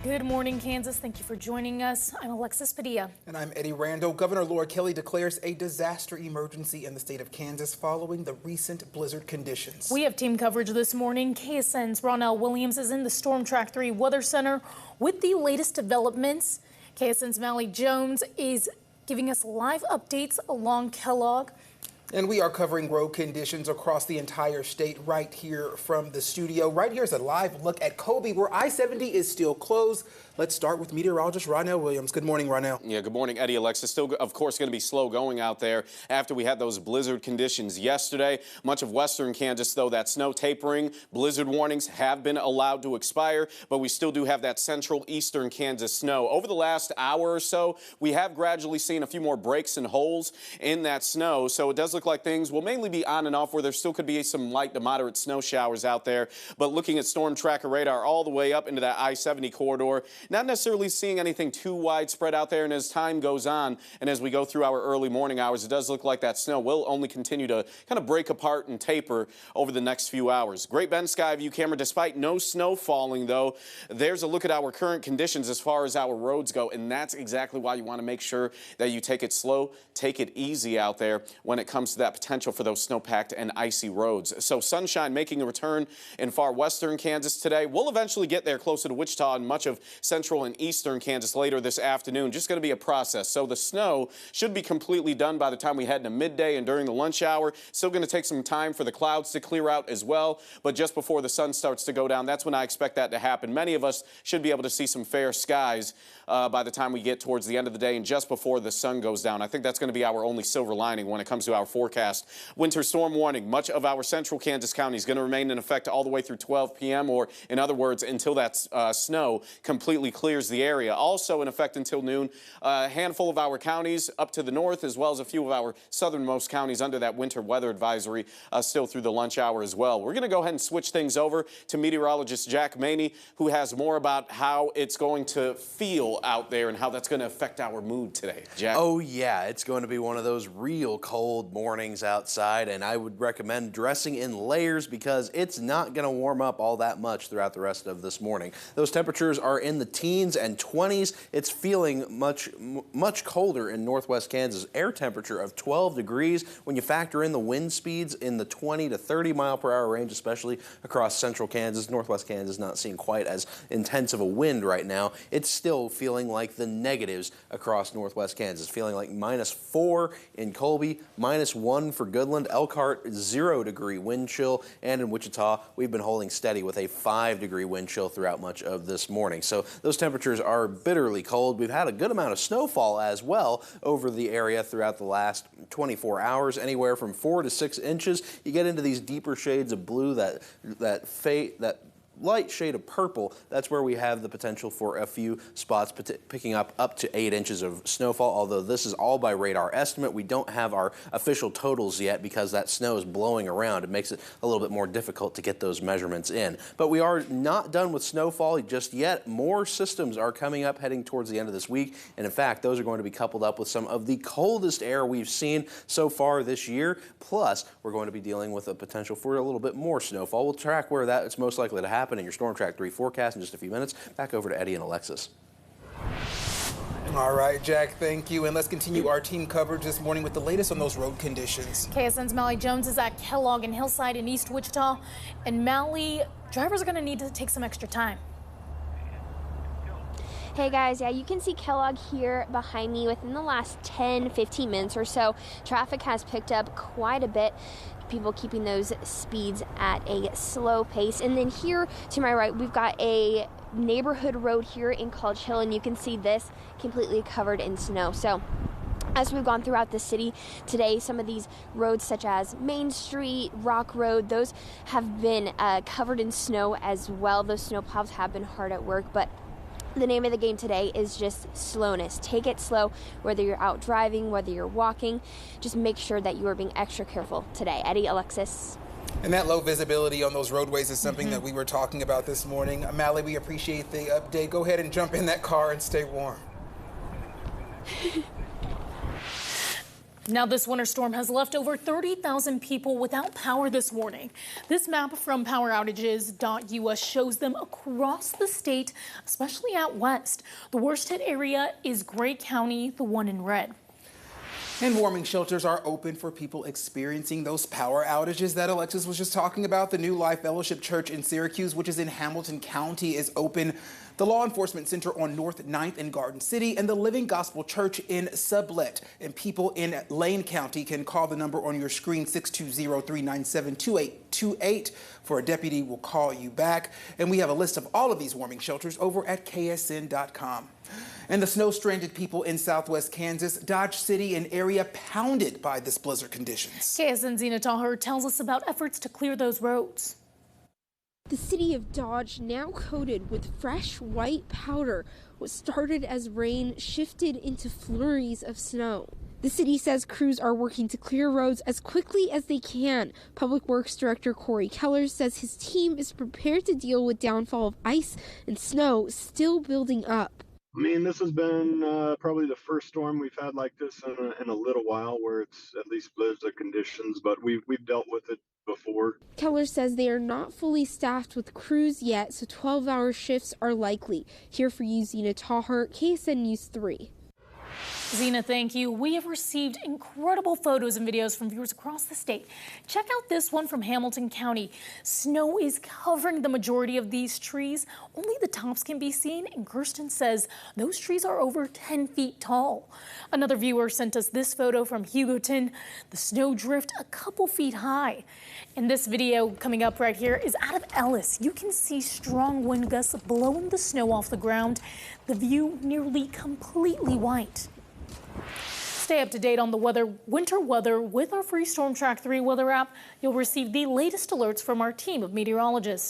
Good morning, Kansas. Thank you for joining us. I'm Alexis Padilla. And I'm Eddie Randall. Governor Laura Kelly declares a disaster emergency in the state of Kansas following the recent blizzard conditions. We have team coverage this morning. KSN's Ronell Williams is in the Storm Track 3 Weather Center with the latest developments. KSN's Mally Jones is giving us live updates along Kellogg. And we are covering road conditions across the entire state right here from the studio. Right here is a live look at Colby, where I-70 is still closed. Let's start with meteorologist Ronell Williams. Good morning, Ronell. Yeah, good morning, Eddie. Alexis, still, of course, going to be slow going out there after we had those blizzard conditions yesterday. Much of western Kansas, though, that snow tapering, blizzard warnings have been allowed to expire, but we still do have that central eastern Kansas snow. Over the last hour or so, we have gradually seen a few more breaks and holes in that snow, so it does look like things will mainly be on and off, where there still could be some light to moderate snow showers out there. But looking at storm tracker radar all the way up into that I-70 corridor, not necessarily seeing anything too widespread out there. And as time goes on and as we go through our early morning hours, it does look like that snow will only continue to kind of break apart and taper over the next few hours. Great Bend Sky View camera, despite no snow falling, though, there's a look at our current conditions as far as our roads go. And that's exactly why you want to make sure that you take it slow, take it easy out there when it comes to that potential for those snow-packed and icy roads. So sunshine making a return in far western Kansas today. We'll eventually get there closer to Wichita and much of central and eastern Kansas later this afternoon. Just going to be a process. So the snow should be completely done by the time we head into midday and during the lunch hour. Still going to take some time for the clouds to clear out as well. But just before the sun starts to go down, that's when I expect that to happen. Many of us should be able to see some fair skies by the time we get towards the end of the day and just before the sun goes down. I think that's going to be our only silver lining when it comes to our forecast. Winter storm warning. Much of our central Kansas County is going to remain in effect all the way through 12 p.m. or, in other words, until that snow completely clears the area. Also in effect until noon. A handful of our counties up to the north, as well as a few of our southernmost counties under that winter weather advisory still through the lunch hour as well. We're going to go ahead and switch things over to meteorologist Jack Maney, who has more about how it's going to feel out there and how that's going to affect our mood today. Jack? Oh, yeah. It's going to be one of those real cold mornings outside, and I would recommend dressing in layers because it's not going to warm up all that much throughout the rest of this morning. Those temperatures are in the teens and 20s. It's feeling much colder in northwest Kansas. Air temperature of 12 degrees. When you factor in the wind speeds in the 20 to 30 mile per hour range, especially across central Kansas, northwest Kansas not seeing quite as intense of a wind right now. It's still feeling like the negatives across northwest Kansas. Feeling like -4 in Colby, -1 for Goodland, Elkhart, 0 degree wind chill, and in Wichita, we've been holding steady with a 5 degree wind chill throughout much of this morning. So those temperatures are bitterly cold. We've had a good amount of snowfall as well over the area throughout the last 24 hours, anywhere from 4 to 6 inches. You get into these deeper shades of blue, that light shade of purple, that's where we have the potential for a few spots picking up to 8 inches of snowfall, although this is all by radar estimate. We don't have our official totals yet because that snow is blowing around. It makes it a little bit more difficult to get those measurements in. But we are not done with snowfall just yet. More systems are coming up heading towards the end of this week, and in fact, those are going to be coupled up with some of the coldest air we've seen so far this year. Plus, we're going to be dealing with a potential for a little bit more snowfall. We'll track where that's most likely to happen in your Storm Track 3 forecast in just a few minutes. Back over to Eddie and Alexis. All right, Jack, thank you. And let's continue our team coverage this morning with the latest on those road conditions. KSN's Mally Jones is at Kellogg and Hillside in East Wichita. And Mally, drivers are going to need to take some extra time. Hey guys, yeah, you can see Kellogg here behind me. Within the last 10-15 minutes or so, traffic has picked up quite a bit. People keeping those speeds at a slow pace. And then here to my right, we've got a neighborhood road here in College Hill, and you can see this completely covered in snow. So as we've gone throughout the city today, some of these roads such as Main Street, Rock Road, those have been covered in snow as well. Those snowplows have been hard at work, but the name of the game today is just slowness. Take it slow, whether you're out driving, whether you're walking. Just make sure that you are being extra careful today. Eddie, Alexis. And that low visibility on those roadways is something that we were talking about this morning. Mally, we appreciate the update. Go ahead and jump in that car and stay warm. Now, this winter storm has left over 30,000 people without power this morning. This map from powerautages.us shows them across the state, especially out west. The worst hit area is Gray County, the one in red. And warming shelters are open for people experiencing those power outages that Alexis was just talking about. The New Life Fellowship Church in Syracuse, which is in Hamilton County, is open. The Law Enforcement Center on North 9th in Garden City, and the Living Gospel Church in Sublet. And people in Lane County can call the number on your screen, 620-397-2828, for a deputy will call you back. And we have a list of all of these warming shelters over at ksn.com. And the snow-stranded people in southwest Kansas, Dodge City, an area pounded by this blizzard conditions. KSN's Zena Taher tells us about efforts to clear those roads. The city of Dodge, now coated with fresh white powder, what started as rain shifted into flurries of snow. The city says crews are working to clear roads as quickly as they can. Public Works Director Corey Keller says his team is prepared to deal with downfall of ice and snow still building up. I mean, this has been probably the first storm we've had like this in a little while, where it's at least blizzard conditions, but we've dealt with it before. Keller says they are not fully staffed with crews yet, so 12-hour shifts are likely. Here for you, Zena Taher, KSN News 3. Zena, thank you. We have received incredible photos and videos from viewers across the state. Check out this one from Hamilton County. Snow is covering the majority of these trees. Only the tops can be seen, and Kirsten says those trees are over 10 feet tall. Another viewer sent us this photo from Hugoton. The snow drift a couple feet high. And this video coming up right here is out of Ellis. You can see strong wind gusts blowing the snow off the ground. The view nearly completely white. Stay up to date on the winter weather with our free Storm Track 3 weather app. You'll receive the latest alerts from our team of meteorologists.